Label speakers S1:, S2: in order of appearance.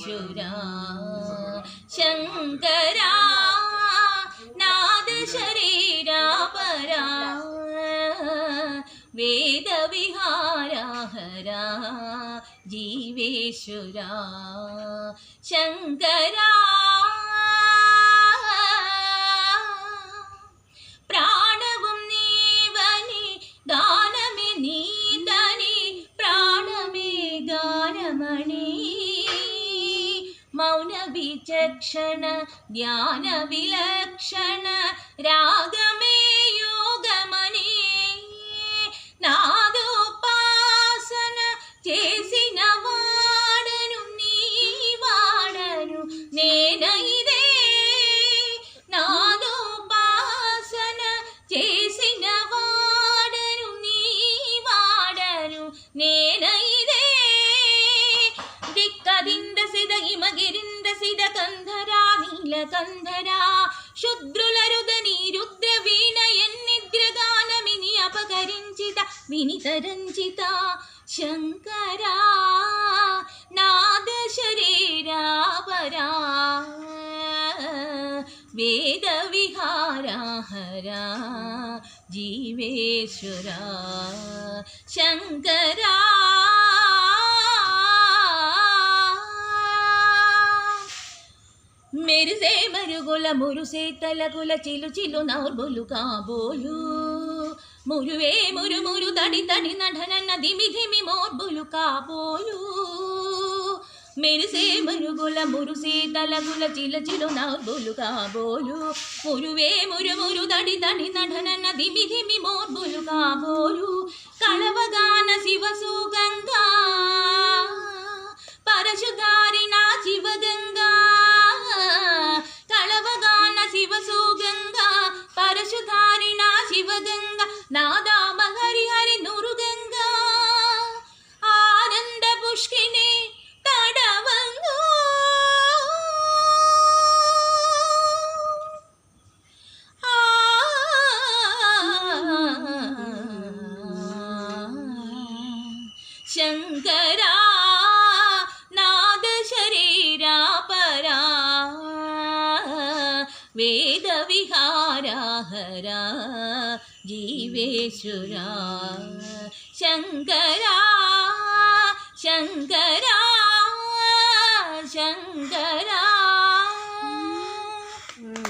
S1: जीवेश्वरा शंकरा नाद शरीरा परा वेद विहारा हरा जीवेश्वरा शंकरा प्राणवं नीवनि गानमे नीतनि प्राणमे गानमणि मौन विचक्षण ध्यान विलक्षण रागमे योगमणि नादोपासन చేసిన వాడను నీ వాడను నేనైదే నాదోపాసన చేసిన వాడను నీ వాడను నేనైదే దిక్కదిందసిద హిమగిరిందసిద కంధరా నీలకంధరా శుద్రులరుదని రుద్ర వీణ ఎన్నిద్రగానమిని అపకరించిత వినితరంచిత शंकरा नाद शरीरा परा वेद विहारा हरा जीवेश्वरा शंकरा मेरसे मरुगुल मुरुसे तलगुल चिलु चिलु नौर्बुलु కాబోలు మురువే మురు మురు తడి తడి నఢనన్న ధిమి ధిమి మోర్బులు కాబోలు మెరిసే మరుగుల మురుసే తలగుల చిల చిలు నౌర్బులు కాబోలు మురువే మురు మురు తడి తడి నఢనన్న ధిమి ధిమి మోర్బులు కాబోలు కళవగాన శివసుగంగా పరశుధారిణ శివగంగా కళవగాన శివసుగంగా పరశుధారిణ శివగంగా నాదామ హరి హరి నురుగంగా ఆనంద పుష్కిని తడవంగు శంకరా నాద శరీరా పరా వేద విహారా హరా जीवेश्वरा शंकरा शंकरा शंकरा